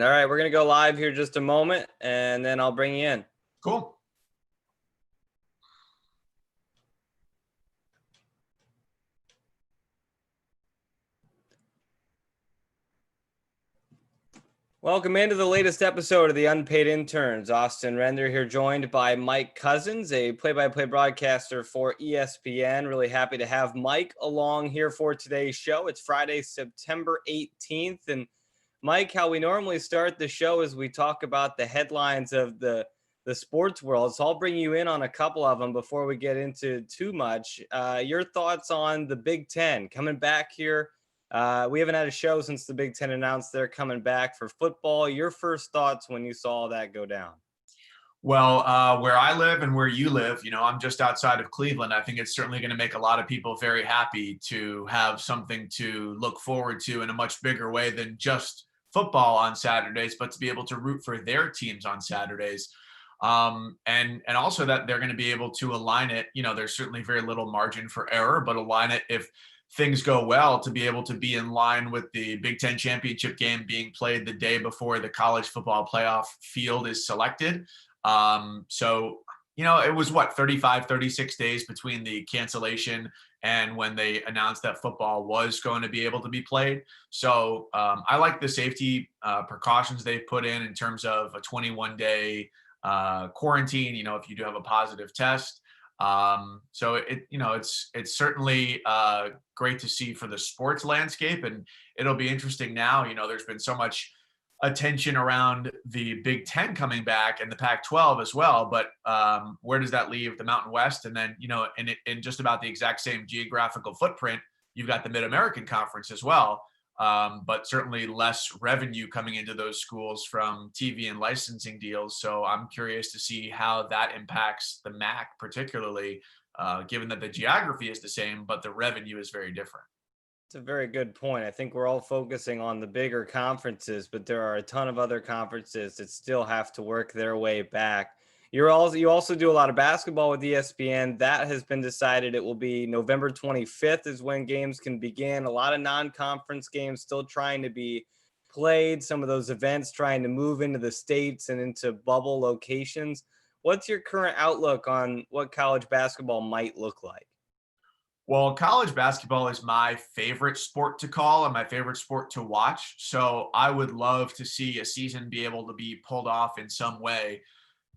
All right, we're going to go live here just a moment, and then I'll bring you in. Cool. Welcome into the latest episode of the Unpaid Interns. Austin Render here, joined by Mike Couzens, a play-by-play broadcaster for ESPN. Really happy to have Mike along here for today's show. It's Friday, September 18th. And Mike, how we normally start the show is we talk about the headlines of the sports world. So I'll bring you in on a couple of them before we get into too much. Your thoughts on the Big Ten coming back here. We haven't had a show since the Big Ten announced they're coming back for football. Your first thoughts when you saw that go down? Well, where I live and where you live, I'm just outside of Cleveland. I think it's certainly going to make a lot of people very happy to have something to look forward to in a much bigger way than just football on Saturdays, but to be able to root for their teams on Saturdays. And also that they're going to be able to align it. There's certainly very little margin for error, but align it if things go well to be able to be in line with the Big Ten championship game being played the day before the college football playoff field is selected. So it was 36 days between the cancellation and when they announced that football was going to be able to be played. So I like the safety precautions they've put in terms of a 21-day quarantine, if you do have a positive test. So it's certainly great to see for the sports landscape, and it'll be interesting now. There's been so much attention around the Big Ten coming back and the Pac-12 as well, but where does that leave the Mountain West? And then in just about the exact same geographical footprint, you've got the Mid-American Conference as well. But certainly less revenue coming into those schools from TV and licensing deals. So I'm curious to see how that impacts the MAC, particularly given that the geography is the same, but the revenue is very different. It's a very good point. I think we're all focusing on the bigger conferences, but there are a ton of other conferences that still have to work their way back. You also do a lot of basketball with ESPN. That has been decided. It will be November 25th is when games can begin. A lot of non-conference games still trying to be played. Some of those events trying to move into the states and into bubble locations. What's your current outlook on what college basketball might look like? Well, college basketball is my favorite sport to call and my favorite sport to watch. So I would love to see a season be able to be pulled off in some way.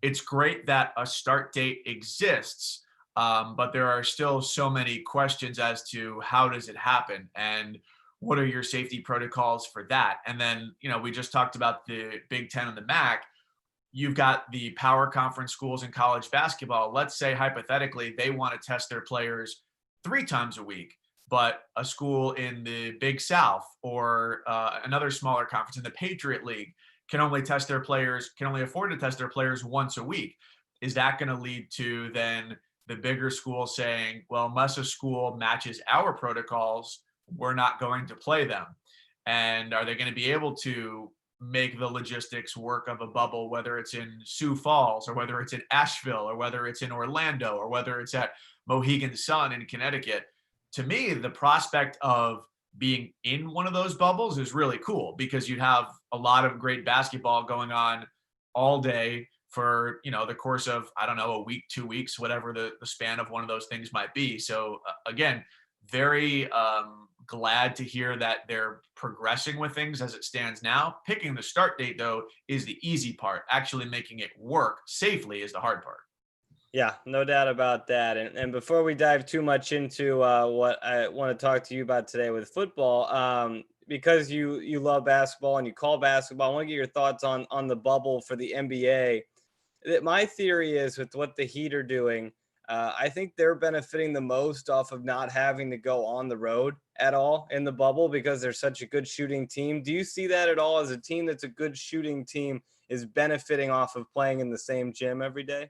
It's great that a start date exists, but there are still so many questions as to how does it happen and what are your safety protocols for that? And then, we just talked about the Big Ten and the MAC. You've got the power conference schools in college basketball. Let's say hypothetically they want to test their players 3 times a week, but a school in the Big South or another smaller conference in the Patriot League can only afford to test their players once a week. Is that going to lead to then the bigger school saying, well, unless a school matches our protocols, we're not going to play them? And are they going to be able to make the logistics work of a bubble, whether it's in Sioux Falls or whether it's in Asheville or whether it's in Orlando or whether it's at Mohegan Sun in Connecticut? To me, the prospect of being in one of those bubbles is really cool because you'd have a lot of great basketball going on all day for, the course of, I don't know, a week, 2 weeks, whatever the span of one of those things might be. So again, very glad to hear that they're progressing with things as it stands now. Picking the start date, though, is the easy part. Actually making it work safely is the hard part. Yeah, no doubt about that. And before we dive too much into what I want to talk to you about today with football, because you love basketball and you call basketball, I want to get your thoughts on the bubble for the NBA. My theory is with what the Heat are doing, I think they're benefiting the most off of not having to go on the road at all in the bubble because they're such a good shooting team. Do you see that at all as a team that's a good shooting team is benefiting off of playing in the same gym every day?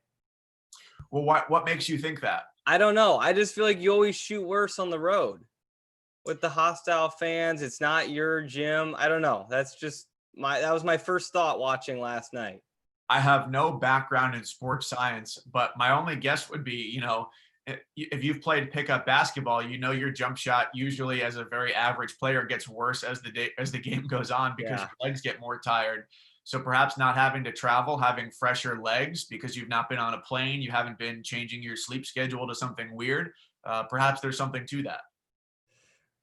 Well, what makes you think that? I don't know. I just feel like you always shoot worse on the road with the hostile fans. It's not your gym. I don't know. That was my first thought watching last night. I have no background in sports science, but my only guess would be, if you've played pickup basketball, your jump shot usually as a very average player gets worse as the game goes on because Yeah. your legs get more tired. So perhaps not having to travel, having fresher legs because you've not been on a plane, you haven't been changing your sleep schedule to something weird. Perhaps there's something to that.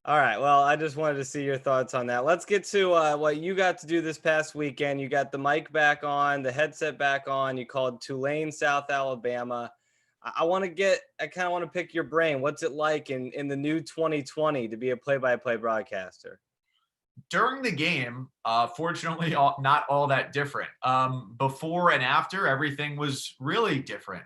All right. Well, I just wanted to see your thoughts on that. Let's get to what you got to do this past weekend. You got the mic back on, the headset back on. You called Tulane, South Alabama. I kind of want to pick your brain. What's it like in the new 2020 to be a play-by-play broadcaster? During the game, fortunately, not all that different. Before and after, everything was really different.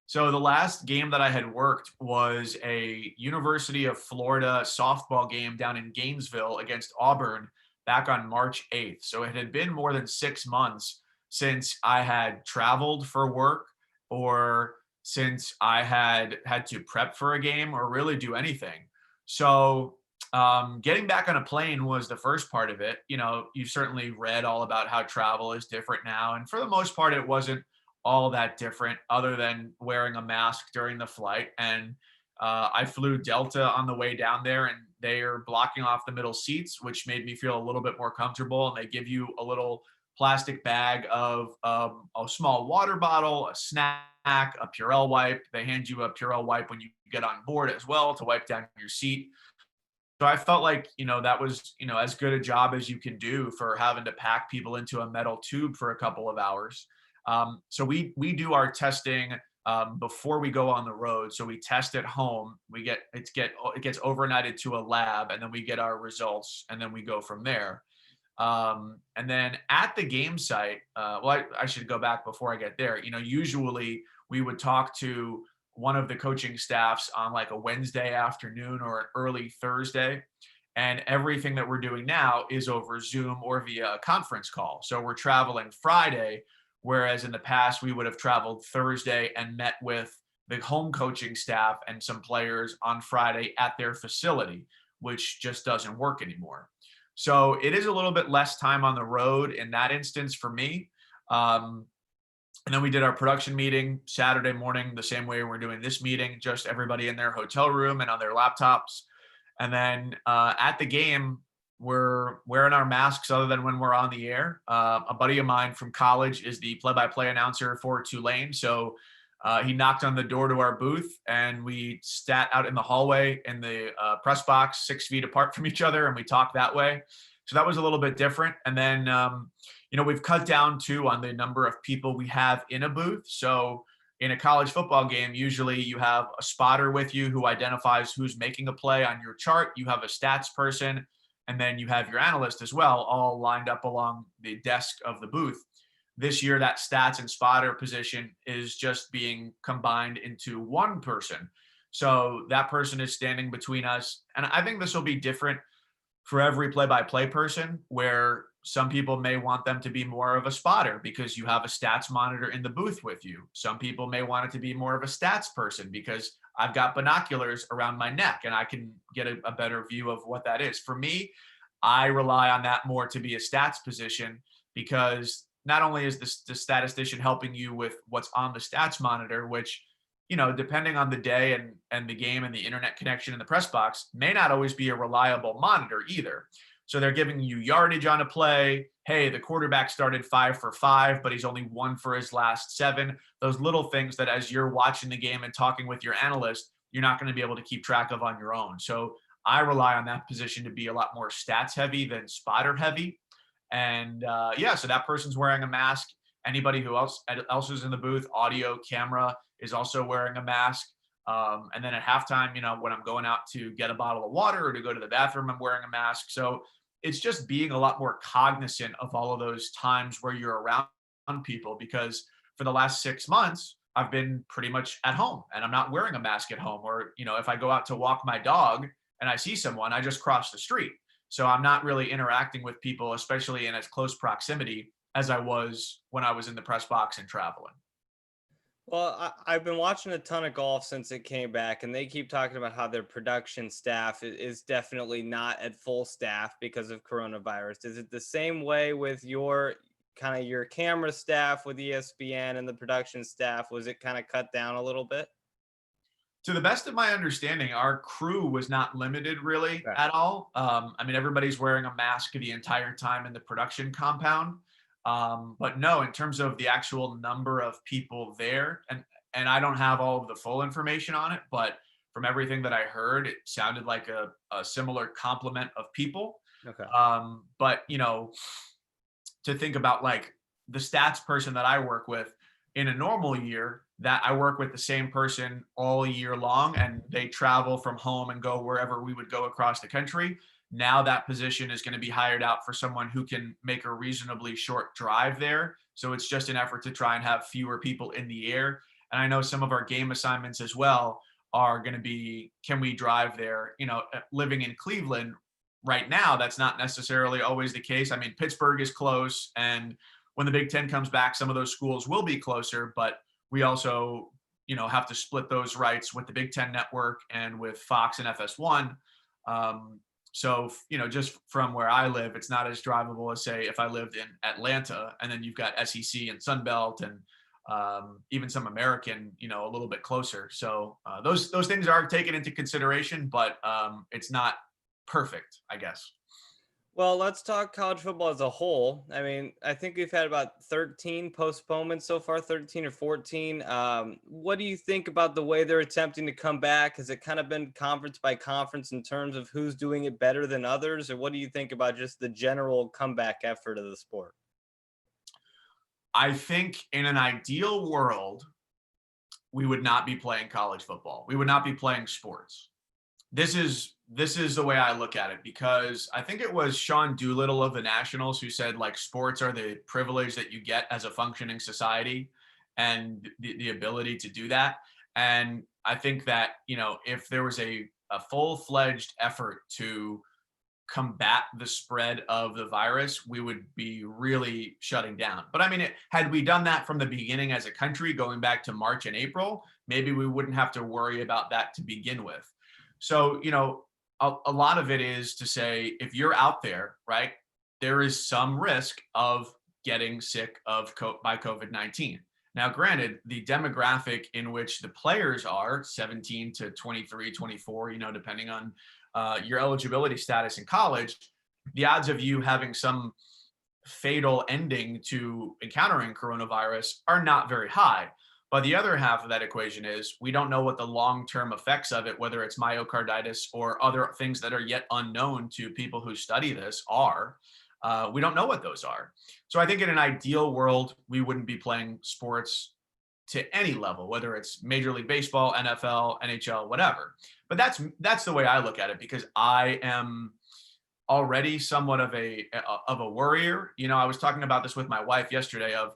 So the last game that I had worked was a University of Florida softball game down in Gainesville against Auburn back on March 8th. So it had been more than 6 months since I had traveled for work or since I had to prep for a game or really do anything. So getting back on a plane was the first part of it. You've certainly read all about how travel is different now. And for the most part, it wasn't all that different other than wearing a mask during the flight. And I flew Delta on the way down there, and they are blocking off the middle seats, which made me feel a little bit more comfortable. And they give you a little plastic bag of a small water bottle, a snack, a Purell wipe. They hand you a Purell wipe when you get on board as well to wipe down your seat. So I felt like, that was, as good a job as you can do for having to pack people into a metal tube for a couple of hours. So we do our testing before we go on the road. So we test at home. It gets overnighted to a lab, and then we get our results, and then we go from there. And then at the game site, I should go back before I get there. Usually we would talk to one of the coaching staffs on like a Wednesday afternoon or an early Thursday. And everything that we're doing now is over Zoom or via a conference call. So we're traveling Friday, whereas in the past we would have traveled Thursday and met with the home coaching staff and some players on Friday at their facility, which just doesn't work anymore. So it is a little bit less time on the road in that instance for me. And then we did our production meeting Saturday morning, the same way we're doing this meeting, just everybody in their hotel room and on their laptops. And then at the game, we're wearing our masks other than when we're on the air. A buddy of mine from college is the play-by-play announcer for Tulane. So he knocked on the door to our booth, and we sat out in the hallway in the press box 6 feet apart from each other, and we talked that way. So that was a little bit different. And then, we've cut down too on the number of people we have in a booth. So in a college football game, usually you have a spotter with you who identifies who's making a play on your chart. You have a stats person, and then you have your analyst as well, all lined up along the desk of the booth. This year, that stats and spotter position is just being combined into one person. So that person is standing between us. And I think this will be different for every play-by-play person, where some people may want them to be more of a spotter because you have a stats monitor in the booth with you. Some people may want it to be more of a stats person because I've got binoculars around my neck and I can get a better view of what that is. For me, I rely on that more to be a stats position, because not only is the statistician helping you with what's on the stats monitor, which, depending on the day and the game and the internet connection in the press box, may not always be a reliable monitor either. So they're giving you yardage on a play. Hey, the quarterback started 5 for 5, but he's only 1 for his last 7. Those little things that as you're watching the game and talking with your analyst, you're not going to be able to keep track of on your own. So I rely on that position to be a lot more stats heavy than spotter heavy. And so that person's wearing a mask. Anybody who else is in the booth, audio, camera, is also wearing a mask. And then at halftime, when I'm going out to get a bottle of water or to go to the bathroom, I'm wearing a mask. So it's just being a lot more cognizant of all of those times where you're around people, because for the last 6 months, I've been pretty much at home and I'm not wearing a mask at home. Or, if I go out to walk my dog and I see someone, I just cross the street. So I'm not really interacting with people, especially in as close proximity as I was when I was in the press box and traveling. Well, I've been watching a ton of golf since it came back, and they keep talking about how their production staff is definitely not at full staff because of coronavirus. Is it the same way with your camera staff with ESPN and the production staff? Was it kind of cut down a little bit? To the best of my understanding, our crew was not limited really Okay. at all. I mean, everybody's wearing a mask the entire time in the production compound. But no, in terms of the actual number of people there, and I don't have all of the full information on it, but from everything that I heard, it sounded like a similar complement of people. Okay. But to think about like the stats person that I work with in a normal year, that I work with the same person all year long and they travel from home and go wherever we would go across the country. Now that position is going to be hired out for someone who can make a reasonably short drive there. So it's just an effort to try and have fewer people in the air. And I know some of our game assignments as well are going to be, can we drive there? Living in Cleveland right now, that's not necessarily always the case. I mean, Pittsburgh is close, and when the Big Ten comes back, some of those schools will be closer, but we also, have to split those rights with the Big Ten network and with Fox and FS1. So, just from where I live, it's not as drivable as, say, if I lived in Atlanta, and then you've got SEC and Sun Belt and even some American, a little bit closer. So those things are taken into consideration, but it's not perfect, I guess. Well, let's talk college football as a whole. I mean, I think we've had about 13 postponements so far, 13 or 14. What do you think about the way they're attempting to come back? Has it kind of been conference by conference in terms of who's doing it better than others? Or what do you think about just the general comeback effort of the sport? I think in an ideal world, we would not be playing college football. We would not be playing sports. This is the way I look at it, because I think it was Sean Doolittle of the Nationals who said, like, sports are the privilege that you get as a functioning society and the ability to do that. And I think that, if there was a full-fledged effort to combat the spread of the virus, we would be really shutting down. But I mean, had we done that from the beginning as a country, going back to March and April, maybe we wouldn't have to worry about that to begin with. So, a lot of it is to say, if you're out there, right, there is some risk of getting sick by COVID-19. Now, granted, the demographic in which the players are 17 to 23, 24, depending on your eligibility status in college, the odds of you having some fatal ending to encountering coronavirus are not very high. But the other half of that equation is we don't know what the long-term effects of it, whether it's myocarditis or other things that are yet unknown to people who study this are. We don't know what those are. So I think in an ideal world, we wouldn't be playing sports to any level, whether it's Major League Baseball, NFL, NHL, whatever. But that's the way I look at it, because I am already somewhat of a worrier. I was talking about this with my wife yesterday of,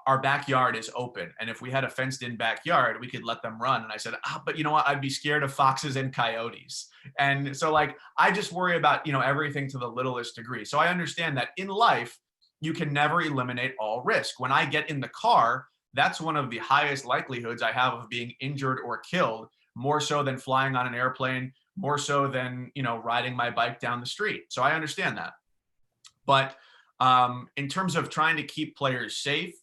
our backyard is open, and if we had a fenced in backyard, we could let them run. And I said, but you know what? I'd be scared of foxes and coyotes. And so, like, I just worry about, everything to the littlest degree. So I understand that in life, you can never eliminate all risk. When I get in the car, that's one of the highest likelihoods I have of being injured or killed, more so than flying on an airplane, more so than, riding my bike down the street. So I understand that. But in terms of trying to keep players safe,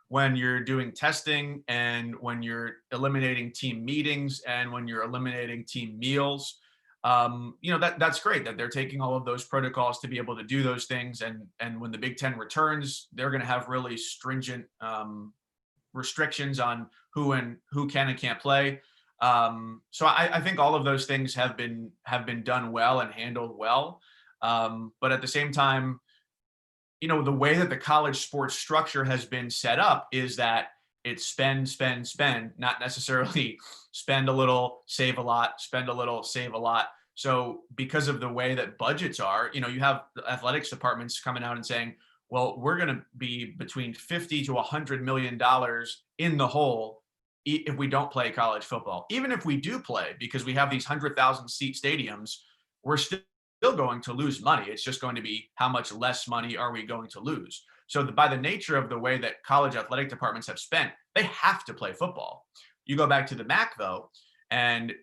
when you're doing testing and when you're eliminating team meetings and when you're eliminating team meals, that's great that they're taking all of those protocols to be able to do those things. And when the Big Ten returns, they're going to have really stringent restrictions on who can and can't play. So I think all of those things have been done well and handled well. But at the same time, the way that the college sports structure has been set up is that it's spend, not necessarily spend a little, save a lot, spend a little, save a lot. So because of the way that budgets are, you have the athletics departments coming out and saying, well, we're going to be between $50 to $100 million in the hole if we don't play college football. Even if we do play, because we have these 100,000 seat stadiums, we're still going to lose money. It's just going to be how much less money are we going to lose. So by the nature of the way that college athletic departments have spent, they have to play football. You go back to the MAC though, and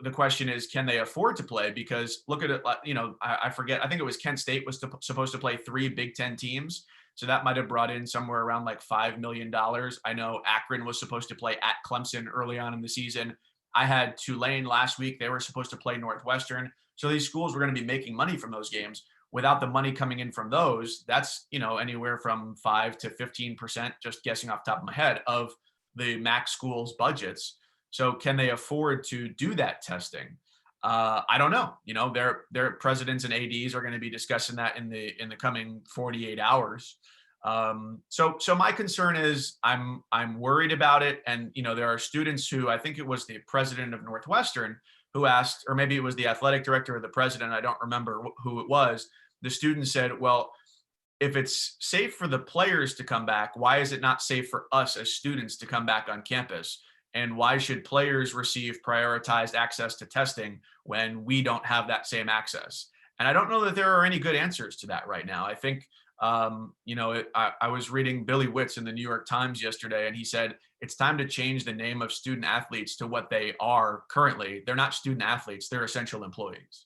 the question is, can they afford to play? Because look at it, I forget, I think it was Kent State was supposed to play 3 Big Ten teams. So that might have brought in somewhere around like $5 million. I know Akron was supposed to play at Clemson early on in the season. I had Tulane last week. They were supposed to play Northwestern. So these schools were going to be making money from those games. Without the money coming in from those, that's, anywhere from 5 to 15%, just guessing off the top of my head, of the MAC schools' budgets. So can they afford to do that testing? I don't know. Their presidents and ads are going to be discussing that in the coming 48 hours. So my concern is I'm worried about it. And there are students who, I think it was the president of Northwestern who asked, or maybe it was the athletic director or the president, I don't remember who it was. The student said, well, if it's safe for the players to come back, why is it not safe for us as students to come back on campus? And why should players receive prioritized access to testing when we don't have that same access? And I don't know that there are any good answers to that right now. I think, I was reading Billy Witz in the New York Times yesterday, and he said it's time to change the name of student athletes to what they are currently. They're not student athletes, they're essential employees.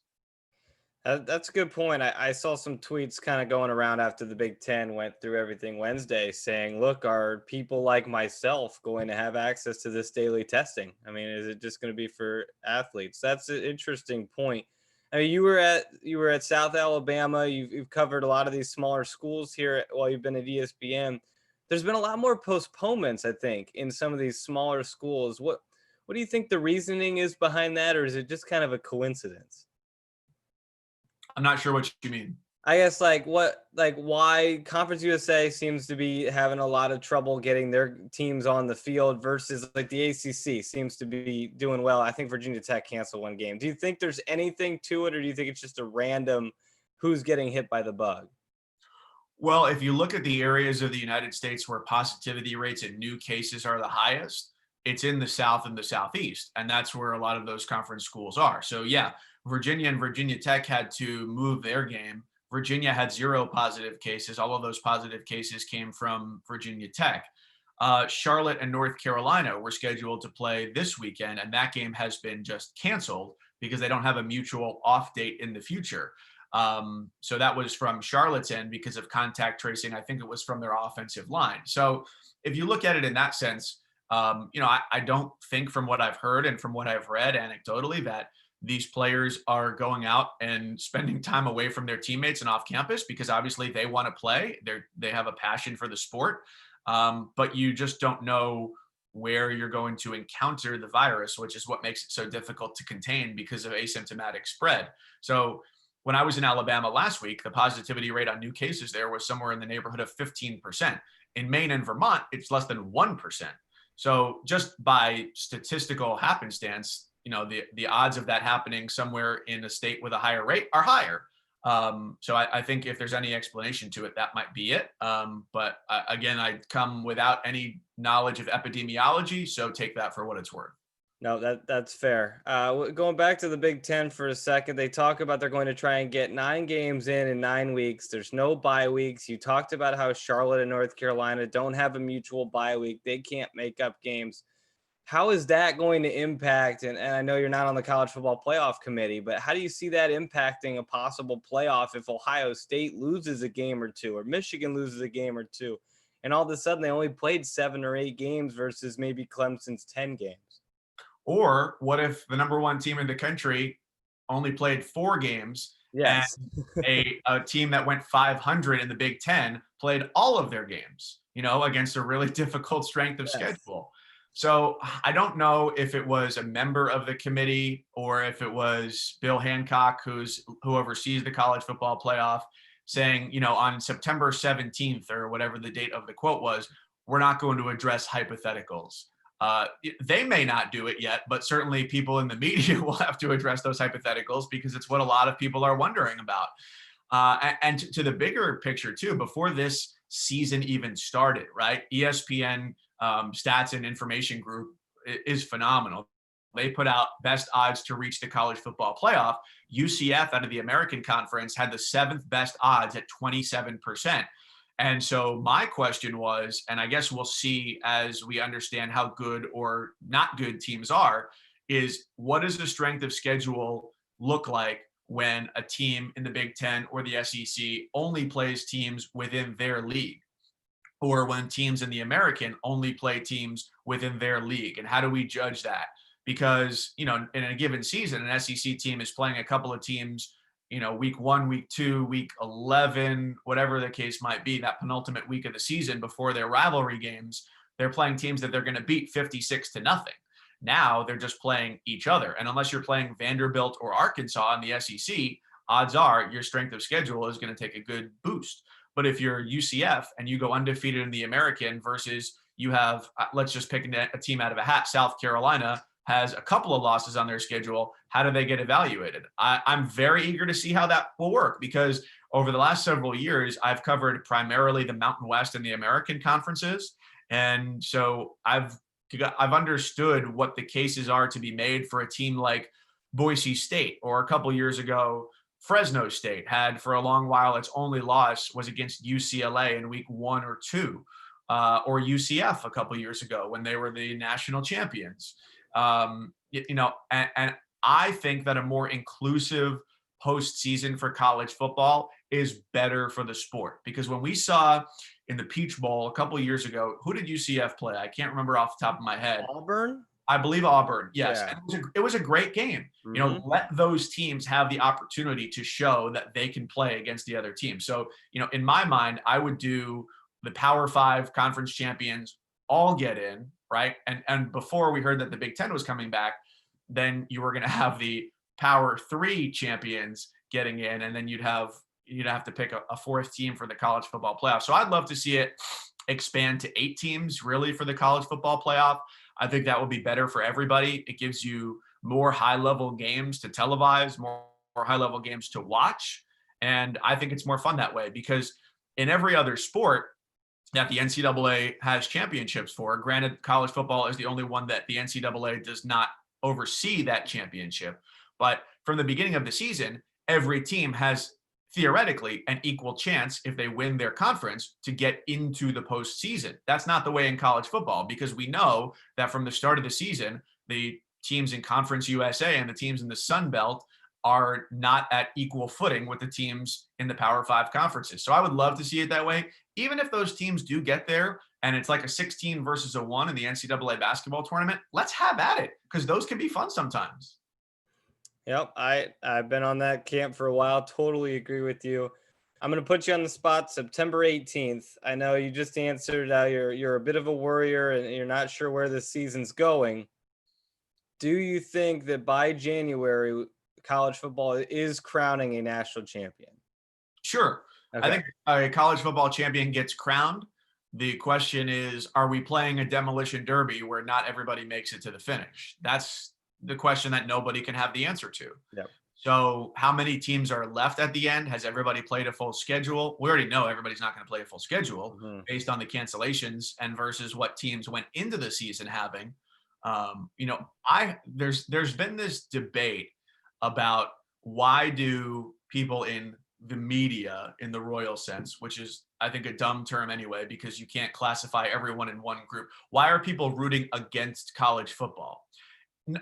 That's a good point. I saw some tweets kind of going around after the Big Ten went through everything Wednesday saying, look, are people like myself going to have access to this daily testing? I mean, is it just going to be for athletes? That's an interesting point. I mean, you were at South Alabama. You've covered a lot of these smaller schools here while you've been at ESPN. There's been a lot more postponements, I think, in some of these smaller schools. What do you think the reasoning is behind that, or is it just kind of a coincidence? I'm not sure what you mean. I guess why Conference USA seems to be having a lot of trouble getting their teams on the field versus like the ACC seems to be doing well. I think Virginia Tech canceled one game. Do you think there's anything to it, or do you think it's just a random who's getting hit by the bug? Well, if you look at the areas of the United States where positivity rates and new cases are the highest, it's in the South and the Southeast. And that's where a lot of those conference schools are. So yeah, Virginia and Virginia Tech had to move their game. Virginia had 0 positive cases. All of those positive cases came from Virginia Tech. Charlotte and North Carolina were scheduled to play this weekend, and that game has been just canceled because they don't have a mutual off date in the future. So that was from Charlotte's end because of contact tracing. I think it was from their offensive line. So if you look at it in that sense, I don't think, from what I've heard and from what I've read anecdotally, that these players are going out and spending time away from their teammates and off campus because obviously they want to play. They have a passion for the sport, but you just don't know where you're going to encounter the virus, which is what makes it so difficult to contain because of asymptomatic spread. So when I was in Alabama last week, the positivity rate on new cases there was somewhere in the neighborhood of 15%. In Maine and Vermont, it's less than 1%. So just by statistical happenstance, the odds of that happening somewhere in a state with a higher rate are higher. So I think if there's any explanation to it, that might be it. But again, I come without any knowledge of epidemiology, so take that for what it's worth. No, that's fair. Going back to the Big Ten for a second, they talk about they're going to try and get 9 games in 9 weeks. There's no bye weeks. You talked about how Charlotte and North Carolina don't have a mutual bye week. They can't make up games. How is that going to impact? And I know you're not on the college football playoff committee, but how do you see that impacting a possible playoff if Ohio State loses a game or two, or Michigan loses a game or two, and all of a sudden they only played 7 or 8 games versus maybe Clemson's 10 games? Or what if the number 1 team in the country only played 4 games? Yes. And a team that went 500 in the Big Ten played all of their games, against a really difficult strength of schedule. So I don't know if it was a member of the committee or if it was Bill Hancock, who oversees the college football playoff, saying, on September 17th or whatever the date of the quote was, we're not going to address hypotheticals. They may not do it yet, but certainly people in the media will have to address those hypotheticals because it's what a lot of people are wondering about. And to the bigger picture too, before this season even started, right? ESPN Stats and Information Group is phenomenal. They put out best odds to reach the college football playoff. UCF out of the American Conference had the 7th best odds at 27%. And so my question was, and I guess we'll see as we understand how good or not good teams are, is what does the strength of schedule look like when a team in the Big Ten or the SEC only plays teams within their league, or when teams in the American only play teams within their league? And how do we judge that? because, in a given season, an SEC team is playing a couple of teams, week 1, week 2, week 11, whatever the case might be, that penultimate week of the season before their rivalry games, they're playing teams that they're going to beat 56-0. Now they're just playing each other. And unless you're playing Vanderbilt or Arkansas in the SEC, odds are your strength of schedule is going to take a good boost. But if you're UCF and you go undefeated in the American versus you have, let's just pick a team out of a hat, South Carolina has a couple of losses on their schedule. How do they get evaluated? I'm very eager to see how that will work, because over the last several years, I've covered primarily the Mountain West and the American conferences. And so I've understood what the cases are to be made for a team like Boise State, or a couple years ago, Fresno State had for a long while its only loss was against UCLA in week 1 or 2, or UCF a couple years ago when they were the national champions. And I think that a more inclusive postseason for college football is better for the sport, because when we saw in the Peach Bowl a couple of years ago, who did UCF play? I can't remember off the top of my head. Auburn? I believe Auburn. Yes. Yeah. And it was a great game. Mm-hmm. Let those teams have the opportunity to show that they can play against the other team. So, in my mind, I would do the Power 5 conference champions all get in, right? And before we heard that the Big Ten was coming back, then you were going to have the Power 3 champions getting in, and then you'd have to pick a fourth team for the college football playoff. So I'd love to see it expand to 8 teams really for the college football playoff. I think that will be better for everybody. It gives you more high-level games to televise, more high-level games to watch. And I think it's more fun that way, because in every other sport that the NCAA has championships for, granted, college football is the only one that the NCAA does not oversee that championship. But from the beginning of the season, every team has theoretically an equal chance, if they win their conference, to get into the postseason. That's not the way in college football, because we know that from the start of the season, the teams in Conference USA and the teams in the Sun Belt are not at equal footing with the teams in the Power 5 conferences. So I would love to see it that way. Even if those teams do get there and it's like a 16 versus a 1 in the NCAA basketball tournament, let's have at it, because those can be fun sometimes. Yep, I've been on that camp for a while. Totally agree with you. I'm going to put you on the spot. September 18th. I know you just answered. You're a bit of a worrier and you're not sure where this season's going. Do you think that by January, college football is crowning a national champion? Sure. Okay. I think a college football champion gets crowned. The question is, are we playing a demolition derby where not everybody makes it to the finish? That's the question that nobody can have the answer to. Yep. So how many teams are left at the end? Has everybody played a full schedule? We already know everybody's not going to play a full schedule based on the cancellations and versus what teams went into the season having. There's been this debate about why do people in the media, in the royal sense, which is, I think, a dumb term anyway, because you can't classify everyone in one group. Why are people rooting against college football?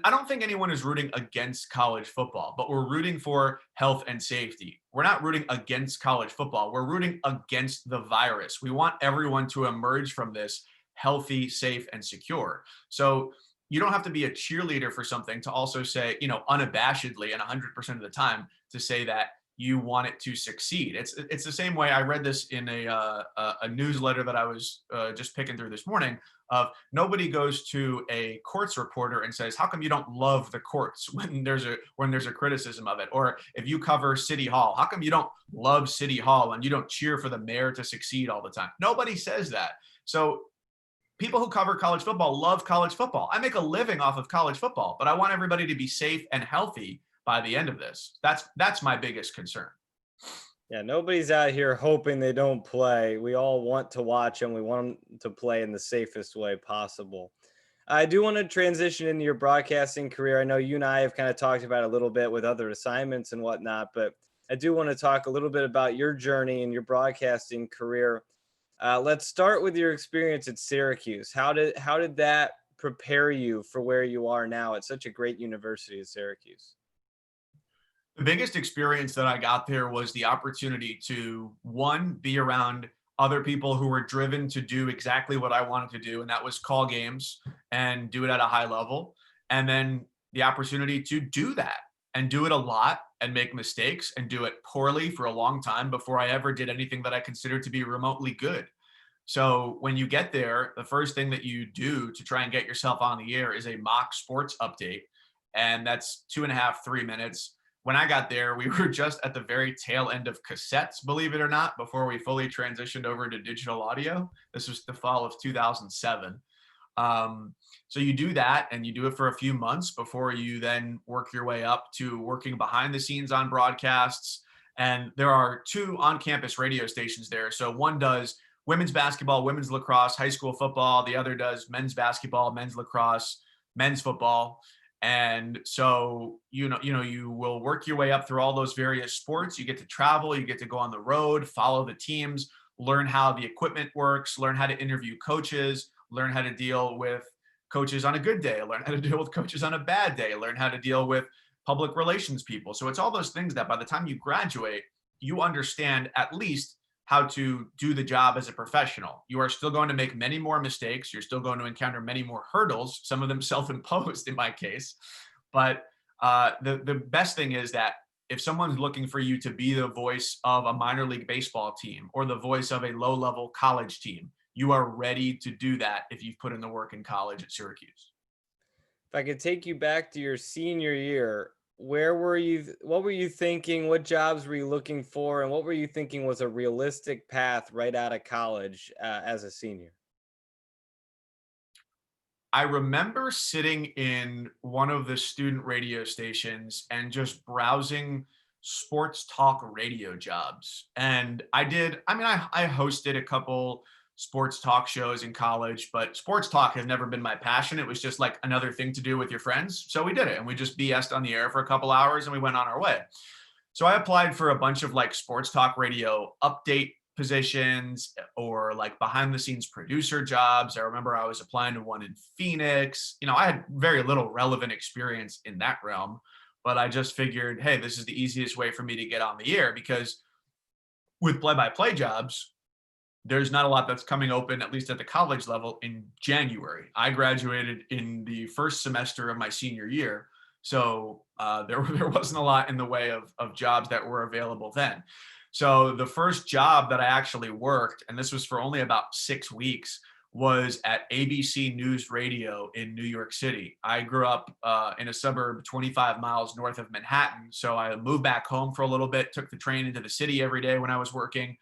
I don't think anyone is rooting against college football, but we're rooting for health and safety. We're not rooting against college football. We're rooting against the virus. We want everyone to emerge from this healthy, safe, and secure. So you don't have to be a cheerleader for something to also say, unabashedly and 100% of the time to say that you want it to succeed. It's the same way. I read this in a newsletter that I was just picking through this morning. Of nobody goes to a courts reporter and says, "How come you don't love the courts when there's a criticism of it?" Or if you cover City Hall, how come you don't love City Hall and you don't cheer for the mayor to succeed all the time? Nobody says that. So people who cover college football love college football. I make a living off of college football, but I want everybody to be safe and healthy by the end of this. That's my biggest concern. Yeah, nobody's out here hoping they don't play. We all want to watch them. We want them to play in the safest way possible. I do want to transition into your broadcasting career. I know you and I have kind of talked about it a little bit with other assignments and whatnot, but I do want to talk a little bit about your journey and your broadcasting career. Let's start with your experience at Syracuse. How did that prepare you for where you are now at such a great university as Syracuse? The biggest experience that I got there was the opportunity to, one, be around other people who were driven to do exactly what I wanted to do, and that was call games and do it at a high level. and then the opportunity to do that and do it a lot and make mistakes and do it poorly for a long time before I ever did anything that I considered to be remotely good. So when you get there, the first thing that you do to try and get yourself on the air is a mock sports update. And that's 2.5, 3 minutes. When I got there, we were just at the very tail end of cassettes, believe it or not, before we fully transitioned over to digital audio. This was the fall of 2007. So you do that and you do it for a few months before you then work your way up to working behind the scenes on broadcasts. And there are 2 on-campus radio stations there. So one does women's basketball, women's lacrosse, high school football. The other does men's basketball, men's lacrosse, men's football. And so, you will work your way up through all those various sports. You get to travel, you get to go on the road, follow the teams, learn how the equipment works, learn how to interview coaches, learn how to deal with coaches on a good day, learn how to deal with coaches on a bad day, learn how to deal with public relations people. So it's all those things that by the time you graduate, you understand at least how to do the job as a professional. You are still going to make many more mistakes. You're still going to encounter many more hurdles, some of them self-imposed in my case. But the best thing is that if someone's looking for you to be the voice of a minor league baseball team or the voice of a low-level college team, you are ready to do that if you've put in the work in college at Syracuse. If I could take you back to your senior year, where were you? What were you thinking? What jobs were you looking for? And what were you thinking was a realistic path right out of college as a senior? I remember sitting in one of the student radio stations and just browsing sports talk radio jobs. And I hosted a couple sports talk shows in college, but sports talk has never been my passion. It was just like another thing to do with your friends. So we did it and we just BS'd on the air for a couple hours and we went on our way. So I applied for a bunch of like sports talk radio update positions or like behind the scenes producer jobs. I remember I was applying to one in Phoenix. I had very little relevant experience in that realm, but I just figured, hey, this is the easiest way for me to get on the air because with play-by-play jobs, there's not a lot that's coming open, at least at the college level, in January. I graduated in the first semester of my senior year. So there wasn't a lot in the way of jobs that were available then. So the first job that I actually worked, and this was for only about 6 weeks, was at ABC News Radio in New York City. I grew up in a suburb 25 miles north of Manhattan. So I moved back home for a little bit, took the train into the city every day when I was working.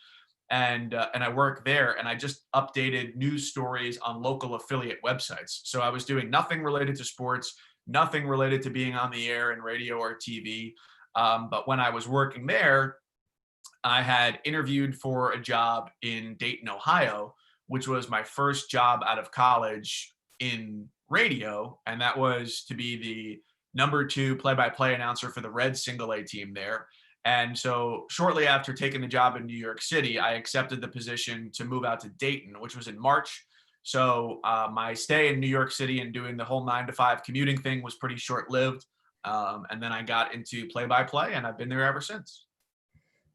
And I worked there and I just updated news stories on local affiliate websites. So I was doing nothing related to sports, nothing related to being on the air in radio or TV. But when I was working there, I had interviewed for a job in Dayton, Ohio, which was my first job out of college in radio. And that was to be the number 2 play-by-play announcer for the Reds single A team there. And so shortly after taking the job in New York City, I accepted the position to move out to Dayton, which was in March. So my stay in New York City and doing the whole 9 to 5 commuting thing was pretty short-lived. And then I got into play-by-play and I've been there ever since.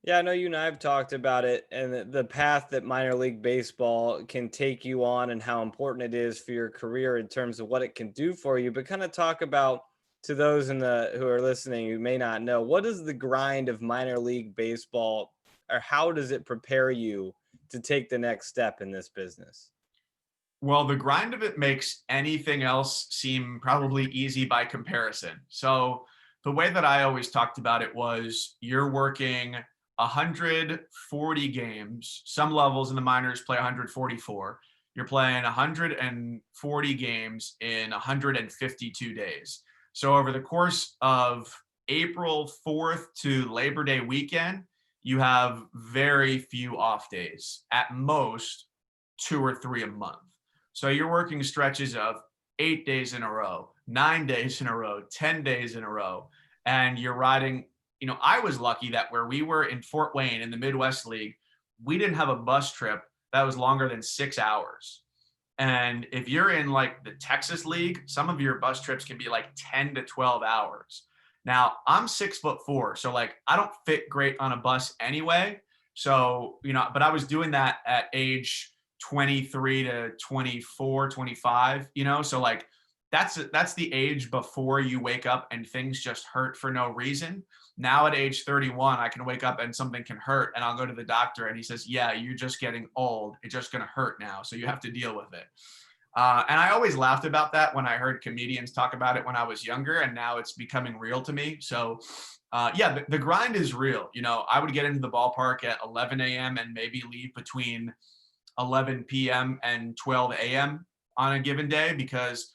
Yeah, I know you and I have talked about it and the path that minor league baseball can take you on and how important it is for your career in terms of what it can do for you. But kind of talk about to those who are listening who may not know, what is the grind of minor league baseball or how does it prepare you to take the next step in this business? Well, the grind of it makes anything else seem probably easy by comparison. So the way that I always talked about it was you're working 140 games. Some levels in the minors play 144. You're playing 140 games in 152 days. So over the course of April 4th to Labor Day weekend, you have very few off days, at most 2 or 3 a month. So you're working stretches of 8 days in a row, 9 days in a row, 10 days in a row, and you're riding. I was lucky that where we were in Fort Wayne in the Midwest League, we didn't have a bus trip that was longer than 6 hours. And if you're in like the Texas League, some of your bus trips can be like 10 to 12 hours. Now, I'm 6'4", so like I don't fit great on a bus anyway. So, but I was doing that at age 23 to 24, 25, so like that's the age before you wake up and things just hurt for no reason. Now at age 31, I can wake up and something can hurt, and I'll go to the doctor and he says, yeah, you're just getting old. It's just going to hurt now. So you have to deal with it. And I always laughed about that when I heard comedians talk about it when I was younger, and now it's becoming real to me. So yeah, the grind is real. I would get into the ballpark at 11 a.m. and maybe leave between 11 p.m. and 12 a.m. on a given day, because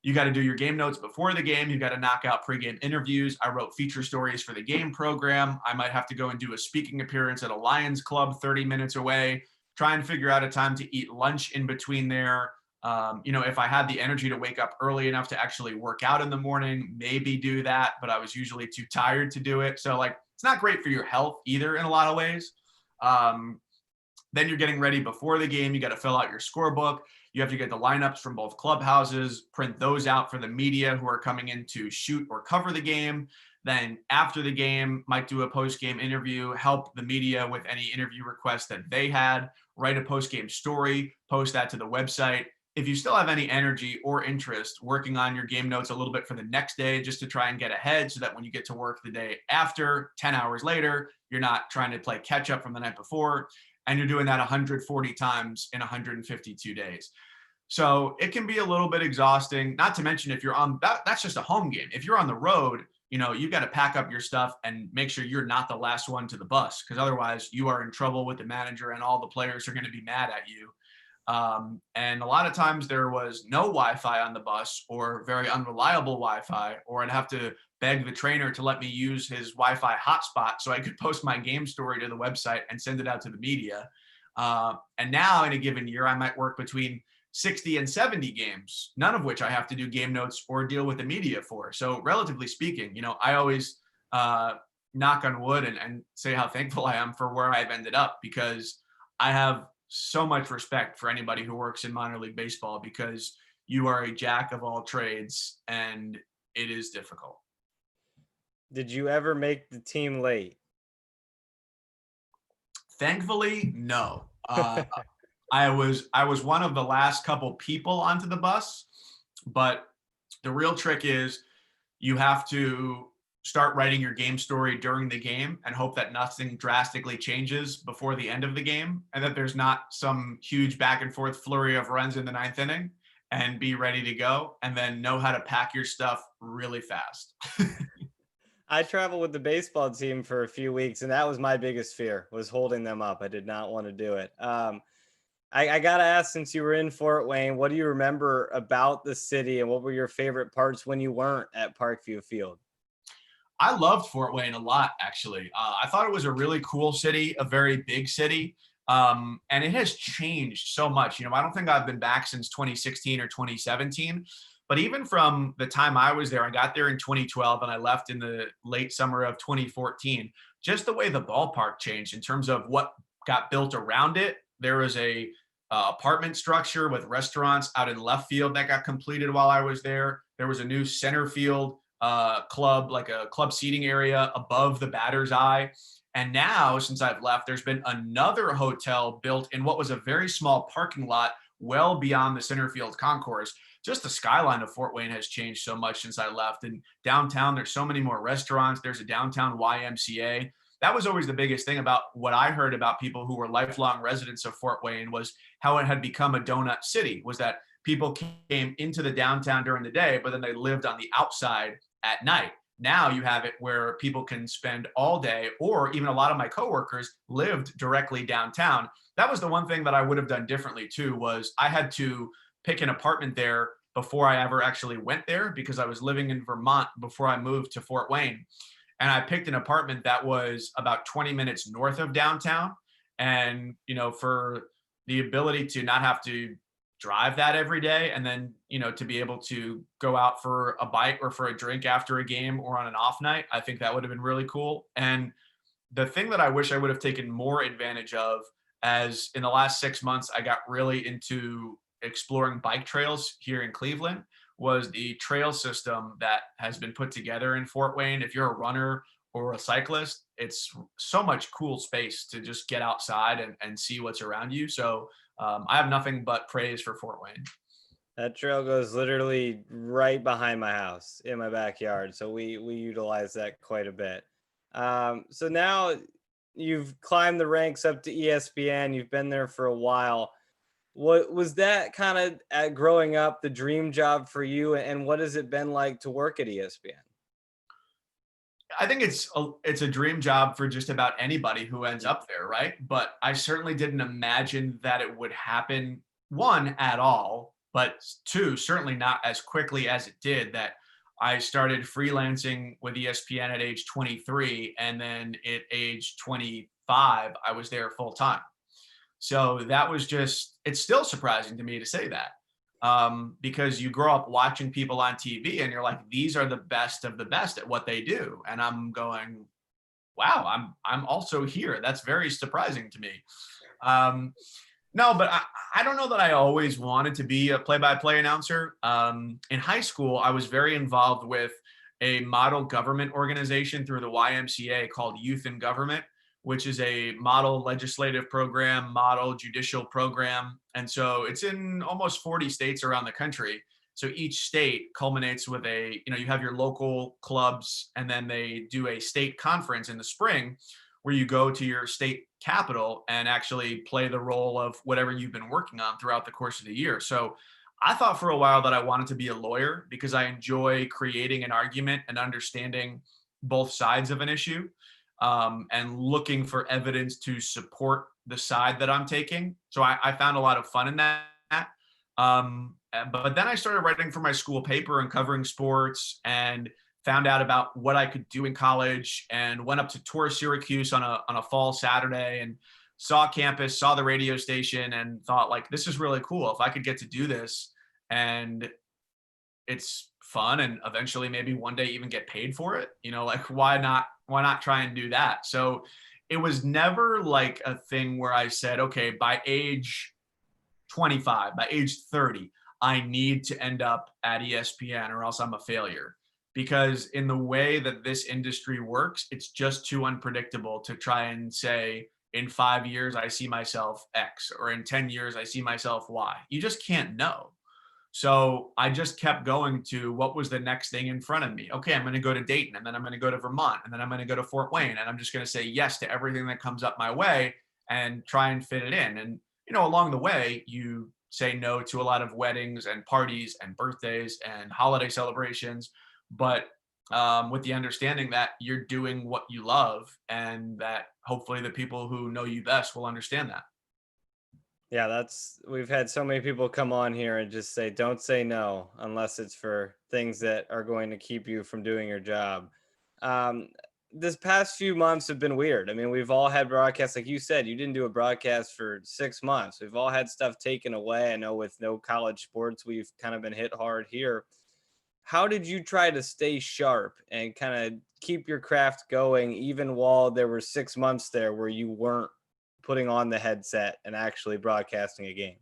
you got to do your game notes before the game. You got to knock out pregame interviews. I wrote feature stories for the game program. I might have to go and do a speaking appearance at a Lions club 30 minutes away, try and figure out a time to eat lunch in between there. If I had the energy to wake up early enough to actually work out in the morning, maybe do that, but I was usually too tired to do it. So it's not great for your health either in a lot of ways. Then you're getting ready before the game. You got to fill out your scorebook. You have to get the lineups from both clubhouses, print those out for the media who are coming in to shoot or cover the game. Then after the game, might do a post-game interview, help the media with any interview requests that they had, write a post-game story, post that to the website. If you still have any energy or interest, working on your game notes a little bit for the next day, just to try and get ahead so that when you get to work the day after, 10 hours later, you're not trying to play catch up from the night before. And you're doing that 140 times in 152 days. So it can be a little bit exhausting, not to mention if you're on that's just a home game. If you're on the road, you've got to pack up your stuff and make sure you're not the last one to the bus, because otherwise you are in trouble with the manager and all the players are going to be mad at you. And a lot of times there was no Wi-Fi on the bus, or very unreliable Wi-Fi, or I'd have to beg the trainer to let me use his Wi-Fi hotspot so I could post my game story to the website and send it out to the media. And now in a given year, I might work between 60 and 70 games, none of which I have to do game notes or deal with the media for. So relatively speaking, I always knock on wood and say how thankful I am for where I've ended up, because I have so much respect for anybody who works in minor league baseball, because you are a jack of all trades and it is difficult. Did you ever make the team late? Thankfully, no. I was one of the last couple people onto the bus, but the real trick is you have to start writing your game story during the game and hope that nothing drastically changes before the end of the game, and that there's not some huge back and forth flurry of runs in the ninth inning, and be ready to go, and then know how to pack your stuff really fast. I traveled with the baseball team for a few weeks, and that was my biggest fear, was holding them up. I did not want to do it. I got to ask, since you were in Fort Wayne, what do you remember about the city, and what were your favorite parts when you weren't at Parkview Field? I loved Fort Wayne a lot, actually. I thought it was a really cool city, a very big city. And it has changed so much. I don't think I've been back since 2016 or 2017. But even from the time I was there, I got there in 2012 and I left in the late summer of 2014. Just the way the ballpark changed in terms of what got built around it. There was a apartment structure with restaurants out in left field that got completed while I was there. There was a new center field club, like a club seating area above the batter's eye. And now, since I've left, there's been another hotel built in what was a very small parking lot well beyond the center field concourse. Just the skyline of Fort Wayne has changed so much since I left. And downtown, there's so many more restaurants. There's a downtown YMCA. That was always the biggest thing about what I heard about people who were lifelong residents of Fort Wayne, was how it had become a donut city, was that people came into the downtown during the day, but then they lived on the outside at night. Now you have it where people can spend all day, or even a lot of my coworkers lived directly downtown. That was the one thing that I would have done differently too, was I had to pick an apartment there before I ever actually went there, because I was living in Vermont before I moved to Fort Wayne. And I picked an apartment that was about 20 minutes north of downtown. And, for the ability to not have to drive that every day, and then, to be able to go out for a bite or for a drink after a game or on an off night, I think that would have been really cool. And the thing that I wish I would have taken more advantage of, as in the last 6 months, I got really into exploring bike trails here in Cleveland, was the trail system that has been put together in Fort Wayne. If you're a runner or a cyclist, it's so much cool space to just get outside and see what's around you. So I have nothing but praise for Fort Wayne. That trail goes literally right behind my house in my backyard, so we utilize that quite a bit. So now you've climbed the ranks up to ESPN. You've been there for a while. What was that kind of at growing up the dream job for you, and what has it been like to work at ESPN? I think it's a dream job for just about anybody who ends up there, right? But I certainly didn't imagine that it would happen, one, at all, but two, certainly not as quickly as it did. That I started freelancing with ESPN at age 23, and then at age 25, I was there full time. So that was just, it's still surprising to me to say that, because you grow up watching people on TV and you're like, these are the best of the best at what they do. And I'm going, wow, I'm also here. That's very surprising to me. Um, no, but I don't know that I always wanted to be a play-by-play announcer. In high school, I was very involved with a model government organization through the YMCA called Youth in Government, which is a model legislative program, model judicial program. And so it's in almost 40 states around the country. So each state culminates with you have your local clubs, and then they do a state conference in the spring where you go to your state capital and actually play the role of whatever you've been working on throughout the course of the year. So I thought for a while that I wanted to be a lawyer because I enjoy creating an argument and understanding both sides of an issue, and looking for evidence to support the side that I'm taking. So I found a lot of fun in that. But then I started writing for my school paper and covering sports, and found out about what I could do in college, and went up to tour Syracuse on a fall Saturday and saw campus, saw the radio station, and thought, like, this is really cool. If I could get to do this, and it's fun, and eventually maybe one day even get paid for it, like, why not try and do that? So it was never like a thing where I said, okay, by age 25, by age 30, I need to end up at ESPN or else I'm a failure. Because in the way that this industry works, it's just too unpredictable to try and say, in 5 years, I see myself X, or in 10 years, I see myself Y. You just can't know. So I just kept going to what was the next thing in front of me. Okay, I'm going to go to Dayton, and then I'm going to go to Vermont, and then I'm going to go to Fort Wayne, and I'm just going to say yes to everything that comes up my way and try and fit it in. And, along the way, you say no to a lot of weddings and parties and birthdays and holiday celebrations, but with the understanding that you're doing what you love, and that hopefully the people who know you best will understand that. Yeah, we've had so many people come on here and just say, don't say no unless it's for things that are going to keep you from doing your job. Um, this past few months have been weird. I mean, we've all had broadcasts, like you said, you didn't do a broadcast for 6 months. We've all had stuff taken away. I know with no college sports, we've kind of been hit hard here. How did you try to stay sharp and kind of keep your craft going, even while there were 6 months there where you weren't putting on the headset and actually broadcasting a game?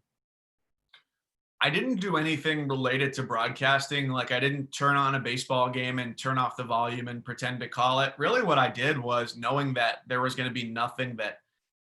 I didn't do anything related to broadcasting. Like, I didn't turn on a baseball game and turn off the volume and pretend to call it. Really, what I did was, knowing that there was going to be nothing that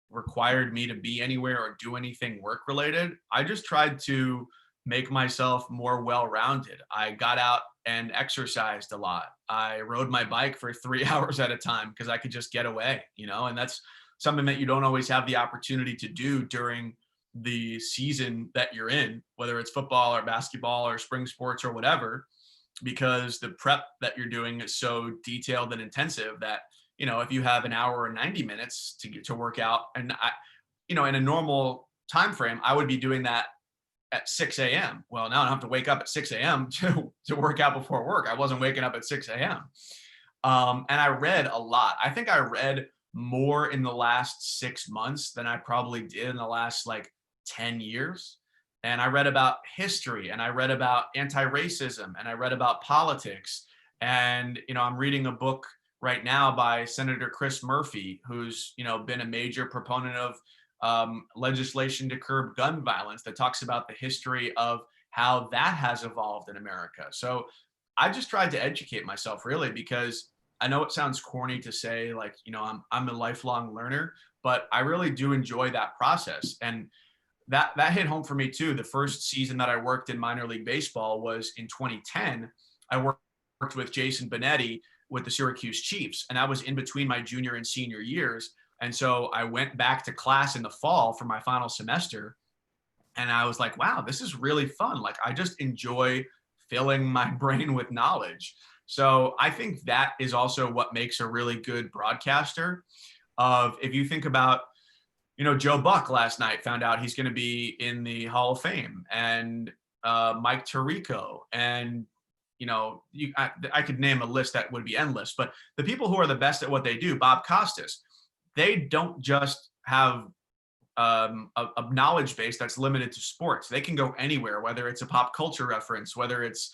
required me to be anywhere or do anything work related, I just tried to make myself more well-rounded. I got out and exercised a lot. I rode my bike for 3 hours at a time because I could just get away, and that's something that you don't always have the opportunity to do during the season that you're in, whether it's football or basketball or spring sports or whatever, because the prep that you're doing is so detailed and intensive that, if you have an hour or 90 minutes to get to work out, and in a normal time frame, I would be doing that at 6 a.m. Well, now I don't have to wake up at 6 a.m. to work out before work. I wasn't waking up at 6 a.m. And I read a lot. I think I read more in the last 6 months than I probably did in the last 10 years. And I read about history, and I read about anti-racism, and I read about politics. And, I'm reading a book right now by Senator Chris Murphy, who's, been a major proponent of legislation to curb gun violence, that talks about the history of how that has evolved in America. So I just tried to educate myself, really, because I know it sounds corny to say, I'm a lifelong learner, but I really do enjoy that process. And that hit home for me too. The first season that I worked in minor league baseball was in 2010. I worked with Jason Benetti with the Syracuse Chiefs, and that was in between my junior and senior years. And so I went back to class in the fall for my final semester, and I was like, wow, this is really fun. Like, I just enjoy filling my brain with knowledge. So I think that is also what makes a really good broadcaster. Of if you think about, Joe Buck last night found out he's going to be in the Hall of Fame, and Mike Tirico, and I could name a list that would be endless. But the people who are the best at what they do, Bob Costas, they don't just have a knowledge base that's limited to sports. They can go anywhere, whether it's a pop culture reference, whether it's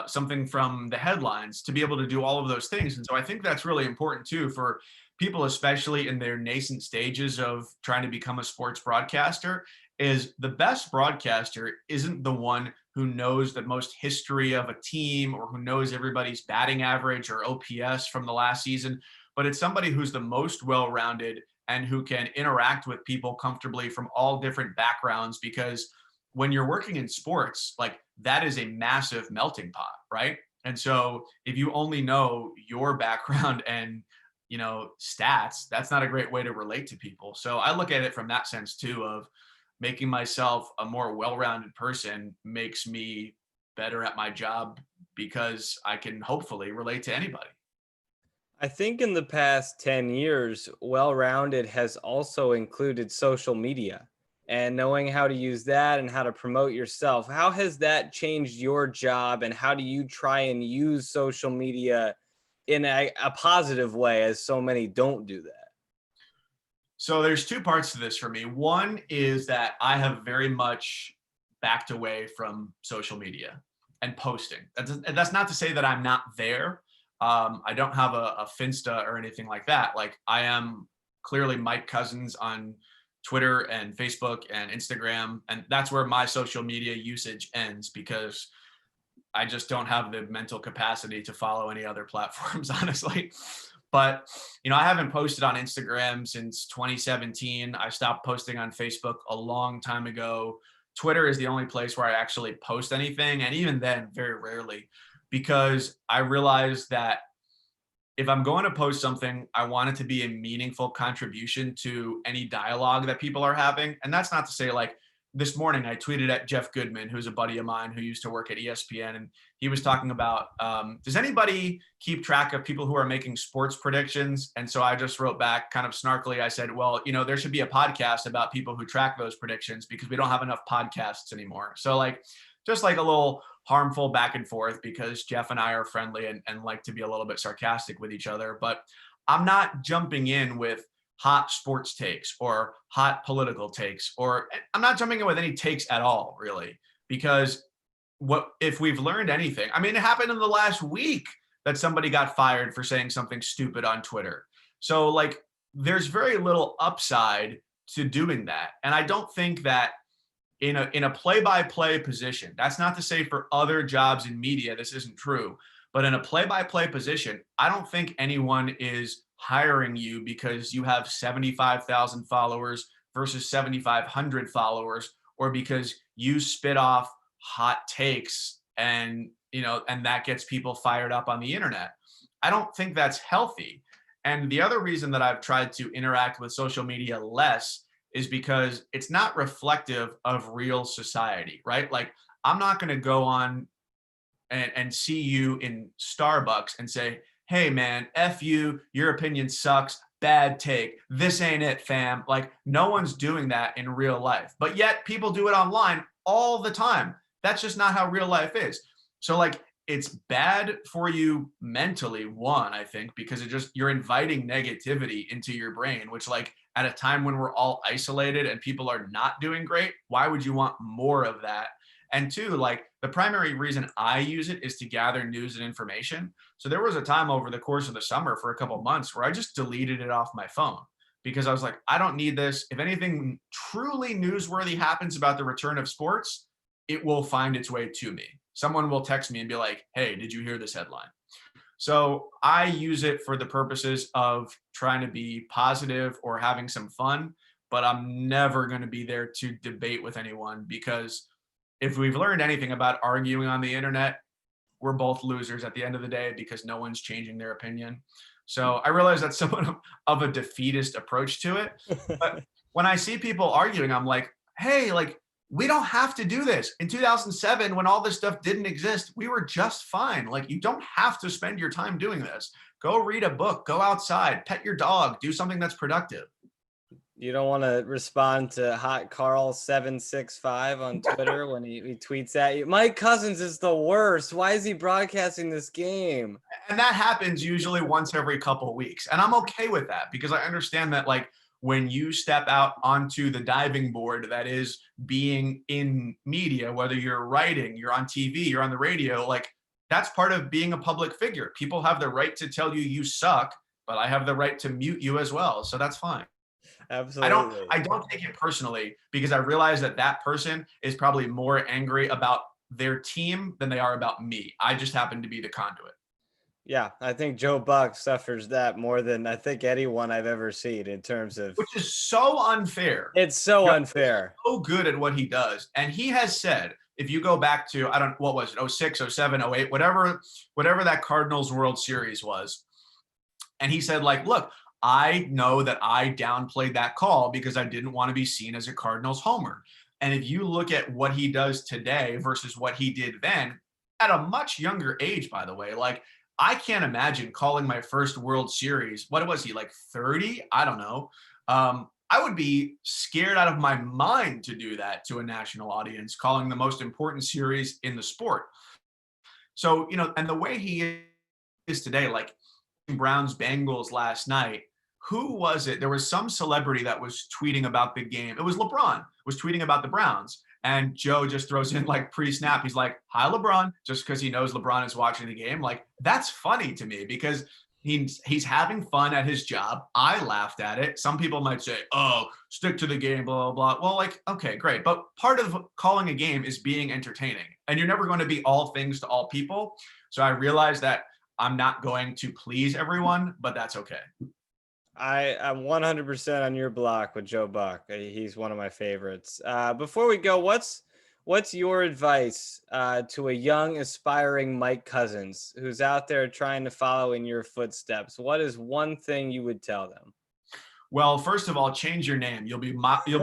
something from the headlines, to be able to do all of those things. And so I think that's really important too for people, especially in their nascent stages of trying to become a sports broadcaster. Is the best broadcaster isn't the one who knows the most history of a team or who knows everybody's batting average or OPS from the last season, but it's somebody who's the most well-rounded and who can interact with people comfortably from all different backgrounds. Because when you're working in sports, like, that is a massive melting pot, right? And so if you only know your background and stats, that's not a great way to relate to people. So I look at it from that sense too, of making myself a more well-rounded person makes me better at my job, because I can hopefully relate to anybody. I think in the past 10 years, well rounded has also included social media and knowing how to use that and how to promote yourself. How has that changed your job, and how do you try and use social media in a positive way, as so many don't do that? So there's two parts to this for me. One is that I have very much backed away from social media and posting. That's not to say that I'm not there. I don't have a Finsta or anything like that. Like, I am clearly Mike Couzens on Twitter and Facebook and Instagram, and that's where my social media usage ends, because I just don't have the mental capacity to follow any other platforms, honestly. But, I haven't posted on Instagram since 2017. I stopped posting on Facebook a long time ago. Twitter is the only place where I actually post anything. And even then, very rarely, because I realized that if I'm going to post something, I want it to be a meaningful contribution to any dialogue that people are having. And that's not to say, like, this morning I tweeted at Jeff Goodman, who's a buddy of mine who used to work at ESPN, and he was talking about, does anybody keep track of people who are making sports predictions? And so I just wrote back kind of snarkily. I said, well, there should be a podcast about people who track those predictions, because we don't have enough podcasts anymore. So, like, just like a little harmful back and forth, because Jeff and I are friendly and like to be a little bit sarcastic with each other. But I'm not jumping in with hot sports takes or hot political takes, or I'm not jumping in with any takes at all, really, because if we've learned anything, I mean, it happened in the last week that somebody got fired for saying something stupid on Twitter. So, like, there's very little upside to doing that. And I don't think that in a play-by-play position, that's not to say for other jobs in media this isn't true, but in a play-by-play position, I don't think anyone is hiring you because you have 75,000 followers versus 7,500 followers, or because you spit off hot takes and that gets people fired up on the internet. I don't think that's healthy. And the other reason that I've tried to interact with social media less is because it's not reflective of real society, right? Like, I'm not going to go on and see you in Starbucks and say, hey man, F you, your opinion sucks, bad take, this ain't it, fam. Like, no one's doing that in real life, but yet people do it online all the time. That's just not how real life is. So, like, it's bad for you mentally, one, I think, because you're inviting negativity into your brain, which, like, at a time when we're all isolated and people are not doing great, why would you want more of that? And two, like, the primary reason I use it is to gather news and information. So there was a time over the course of the summer for a couple of months where I just deleted it off my phone, because I was like, I don't need this. If anything truly newsworthy happens about the return of sports, it will find its way to me. Someone will text me and be like, hey, did you hear this headline? So I use it for the purposes of trying to be positive or having some fun. but I'm never going to be there to debate with anyone, because if we've learned anything about arguing on the internet, we're both losers at the end of the day, because no one's changing their opinion. So I realize that's somewhat of a defeatist approach to it. But when I see people arguing, I'm like, hey, like, we don't have to do this. In 2007, when all this stuff didn't exist, we were just fine. Like, you don't have to spend your time doing this. Go read a book, go outside, pet your dog, do something that's productive. You don't want to respond to Hot Carl 765 on Twitter when he tweets at you. Mike Couzens is the worst. Why is he broadcasting this game? And that happens usually once every couple of weeks. And I'm okay with that, because I understand that, like, when you step out onto the diving board that is being in media, whether you're writing, you're on TV, you're on the radio, like, that's part of being a public figure. People have the right to tell you you suck, but I have the right to mute you as well. So that's fine. Absolutely. I don't take it personally, because I realize that that person is probably more angry about their team than they are about me. I just happen to be the conduit. Yeah, I think Joe Buck suffers that more than I think anyone I've ever seen in terms of. Which is so unfair. It's so unfair. So good at what he does. And he has said, if you go back to, what was it, 06, 07, 08, whatever that Cardinals World Series was. And he said, like, look, I know that I downplayed that call because I didn't want to be seen as a Cardinals homer. And if you look at what he does today versus what he did then, at a much younger age, by the way, like, I can't imagine calling my first World Series. What was he, like 30? I don't know. I would be scared out of my mind to do that to a national audience, calling the most important series in the sport. So, and the way he is today, like Browns Bengals last night, who was it? There was some celebrity that was tweeting about the game. It was LeBron was tweeting about the Browns. And Joe just throws in, like, pre-snap, he's like, hi, LeBron, just because he knows LeBron is watching the game. Like, that's funny to me, because he's having fun at his job. I laughed at it. Some people might say, oh, stick to the game, blah, blah, blah. Well, like, okay, great. But part of calling a game is being entertaining. And you're never going to be all things to all people. So I realized that I'm not going to please everyone, but that's okay. I'm 100% on your block with Joe Buck. He's one of my favorites. Before we go, what's your advice to a young aspiring Mike Couzens who's out there trying to follow in your footsteps? What is one thing you would tell them? Well, first of all, change your name. You'll be wildly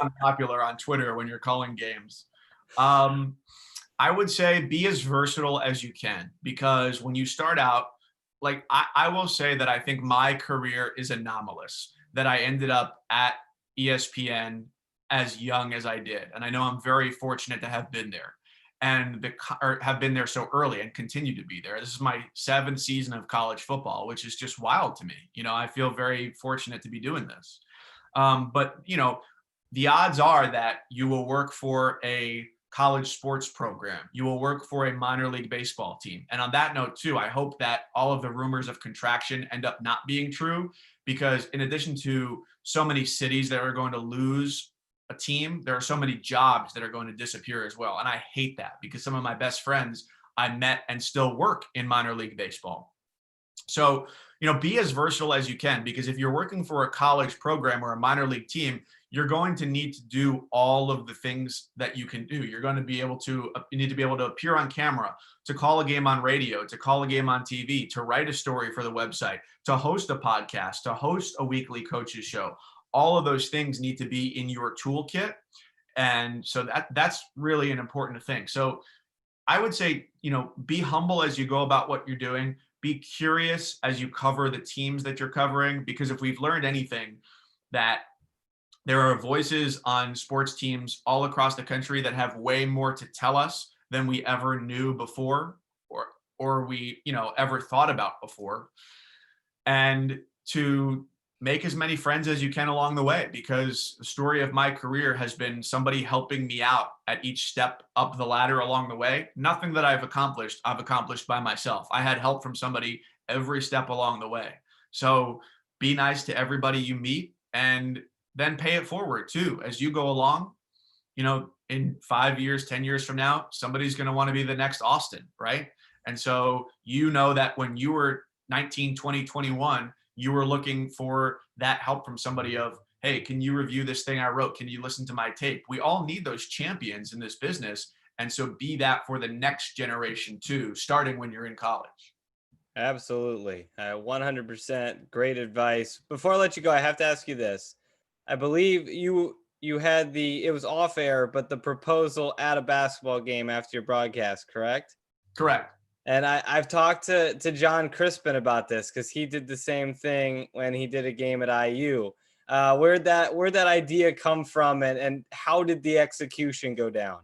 unpopular on Twitter when you're calling games. I would say be as versatile as you can, because when you start out, like, I will say that I think my career is anomalous, that I ended up at ESPN as young as I did. And I know I'm very fortunate to have been there and have been there so early and continue to be there. This is my 7th season of college football, which is just wild to me. I feel very fortunate to be doing this. But the odds are that you will work for a college sports program. You will work for a minor league baseball team. And on that note too, I hope that all of the rumors of contraction end up not being true, because in addition to so many cities that are going to lose a team, there are so many jobs that are going to disappear as well. And I hate that, because some of my best friends I met and still work in minor league baseball. So, be as versatile as you can, because if you're working for a college program or a minor league team, you're going to need to do all of the things that you can do. You need to be able to appear on camera, to call a game on radio, to call a game on TV, to write a story for the website, to host a podcast, to host a weekly coaches show. All of those things need to be in your toolkit. And so that's really an important thing. So I would say, be humble as you go about what you're doing. Be curious as you cover the teams that you're covering, because if we've learned anything, that there are voices on sports teams all across the country that have way more to tell us than we ever knew before, or we, ever thought about before. And to make as many friends as you can along the way, because the story of my career has been somebody helping me out at each step up the ladder along the way. Nothing that I've accomplished by myself. I had help from somebody every step along the way. So be nice to everybody you meet, and then pay it forward too. As you go along, in 5 years, 10 years from now, somebody's going to want to be the next Austin, right? And so, that when you were 19, 20, 21, you were looking for that help from somebody of, hey, can you review this thing I wrote? Can you listen to my tape? We all need those champions in this business. And so be that for the next generation too, starting when you're in college. Absolutely. 100% great advice. Before I let you go, I have to ask you this. I believe you had it was off air, but the proposal at a basketball game after your broadcast, correct? Correct. And I've talked to John Crispin about this because he did the same thing when he did a game at IU. Where'd that idea come from, and how did the execution go down?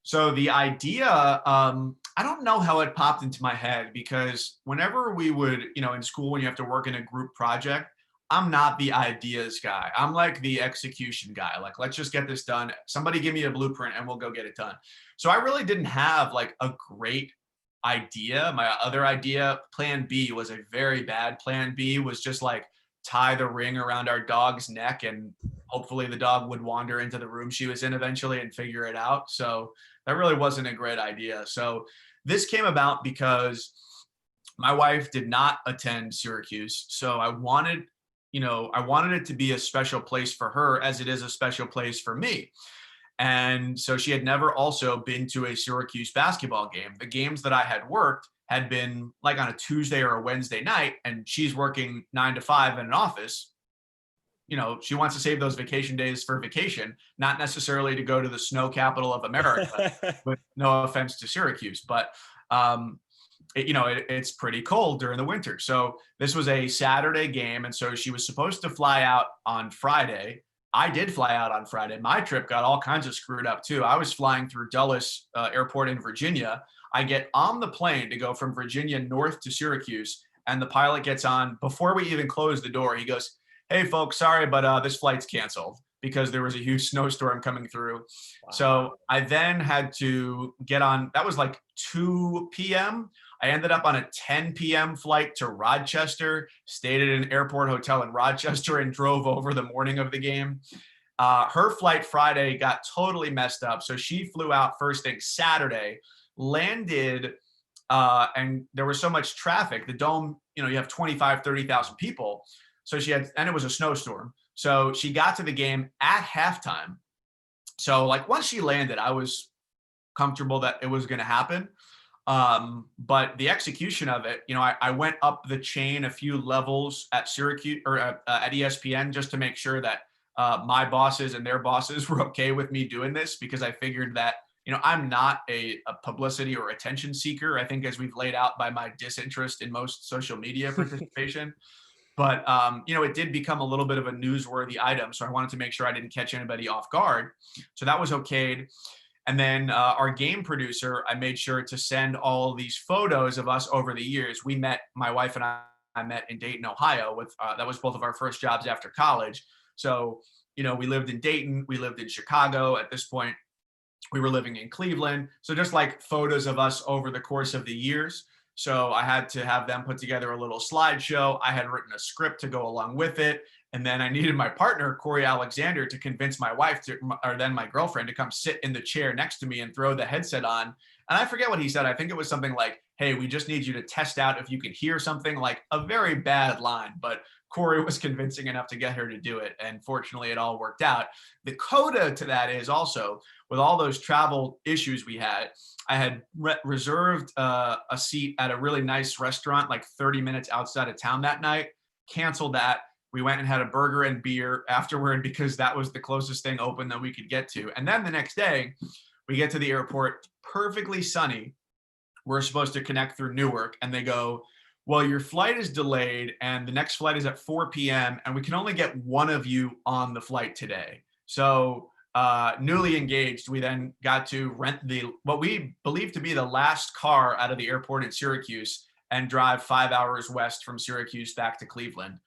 So the idea, I don't know how it popped into my head, because whenever we would, in school, when you have to work in a group project, I'm not the ideas guy. I'm like the execution guy. Like, let's just get this done. Somebody give me a blueprint and we'll go get it done. So I really didn't have like a great idea. My other idea, plan B, was a very bad plan B, was just like tie the ring around our dog's neck and hopefully the dog would wander into the room she was in eventually and figure it out. So that really wasn't a great idea. So this came about because my wife did not attend Syracuse. So I wanted it to be a special place for her as it is a special place for me. And so she had never also been to a Syracuse basketball game. The games that I had worked had been like on a Tuesday or a Wednesday night, and she's working 9 to 5 in an office. She wants to save those vacation days for vacation, not necessarily to go to the snow capital of America, with no offense to Syracuse. But it's pretty cold during the winter. So this was a Saturday game. And so she was supposed to fly out on Friday. I did fly out on Friday. My trip got all kinds of screwed up too. I was flying through Dulles Airport in Virginia. I get on the plane to go from Virginia north to Syracuse, and the pilot gets on before we even close the door. He goes, "Hey folks, sorry, but this flight's canceled because there was a huge snowstorm coming through." Wow. So I then had to get on, that was like 2 p.m. I ended up on a 10 p.m. flight to Rochester, stayed at an airport hotel in Rochester, and drove over the morning of the game. Her flight Friday got totally messed up. So she flew out first thing Saturday, landed, and there was so much traffic. The dome, you have 25, 30,000 people. So and it was a snowstorm. So she got to the game at halftime. So like once she landed, I was comfortable that it was going to happen. But the execution of it, I went up the chain a few levels at Syracuse or at ESPN just to make sure that my bosses and their bosses were okay with me doing this, because I figured that, I'm not a publicity or attention seeker. I think, as we've laid out, by my disinterest in most social media participation. But, it did become a little bit of a newsworthy item. So I wanted to make sure I didn't catch anybody off guard. So that was okayed. And then our game producer, I made sure to send all these photos of us over the years. My wife and I met in Dayton, Ohio. That was both of our first jobs after college. So, we lived in Dayton, we lived in Chicago. At this point, we were living in Cleveland. So just like photos of us over the course of the years. So I had to have them put together a little slideshow. I had written a script to go along with it. And then I needed my partner, Corey Alexander, to convince my wife or then my girlfriend, to come sit in the chair next to me and throw the headset on. And I forget what he said. I think it was something like, "Hey, we just need you to test out if you can hear something," like a very bad line. But Corey was convincing enough to get her to do it. And fortunately, it all worked out. The coda to that is also, with all those travel issues we had, I had reserved a seat at a really nice restaurant like 30 minutes outside of town that night, canceled that. We went and had a burger and beer afterward because that was the closest thing open that we could get to. And then the next day, we get to the airport, perfectly sunny. We're supposed to connect through Newark, and they go, "Well, your flight is delayed, and the next flight is at 4 p.m., and we can only get one of you on the flight today." So newly engaged, we then got to rent what we believe to be the last car out of the airport in Syracuse and drive 5 hours west from Syracuse back to Cleveland.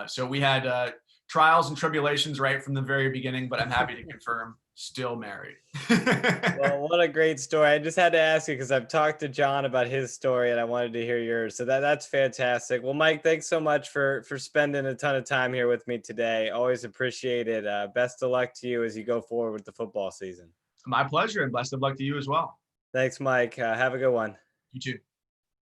So we had trials and tribulations right from the very beginning, but I'm happy to confirm, still married. Well, what a great story. I just had to ask you because I've talked to John about his story and I wanted to hear yours. So that's fantastic. Well, Mike, thanks so much for spending a ton of time here with me today. Always appreciate it. Best of luck to you as you go forward with the football season. My pleasure, and best of luck to you as well. Thanks, Mike. Have a good one. You too.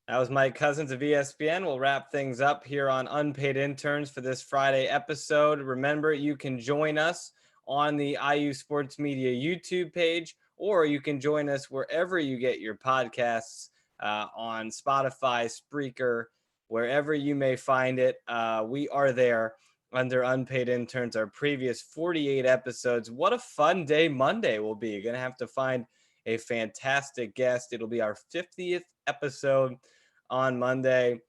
That was Mike Couzens of ESPN. We'll wrap things up here on Unpaid Interns for this Friday episode. Remember, you can join us on the IU Sports Media YouTube page, or you can join us wherever you get your podcasts on Spotify, Spreaker, wherever you may find it. We are there under Unpaid Interns, our previous 48 episodes. What a fun day Monday will be. You're going to have to find a fantastic guest. It'll be our 50th episode on Monday.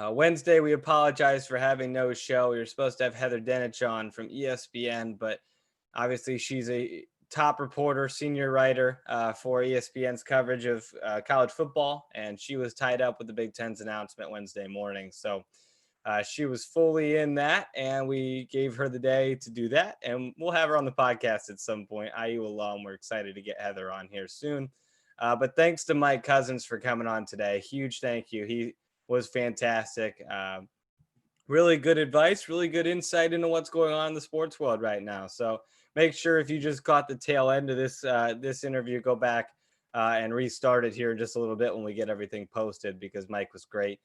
Wednesday, we apologize for having no show. We were supposed to have Heather Denich on from ESPN, but obviously she's a top reporter, senior writer for ESPN's coverage of college football, and she was tied up with the Big Ten's announcement Wednesday morning. So she was fully in that, and we gave her the day to do that, and we'll have her on the podcast at some point. IU alum, we're excited to get Heather on here soon. But thanks to Mike Couzens for coming on today. Huge thank you. He was fantastic. Really good advice, really good insight into what's going on in the sports world right now. So make sure if you just caught the tail end of this interview, go back and restart it here in just a little bit when we get everything posted, because Mike was great.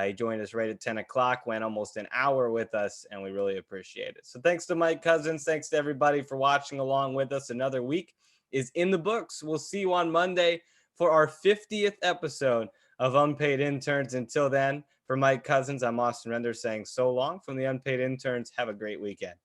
He joined us right at 10 o'clock, went almost an hour with us, and we really appreciate it. So thanks to Mike Couzens. Thanks to everybody for watching along with us. Another week is in the books. We'll see you on Monday for our 50th episode of Unpaid Interns. Until then, for Mike Couzens, I'm Austin Render saying so long from the Unpaid Interns. Have a great weekend.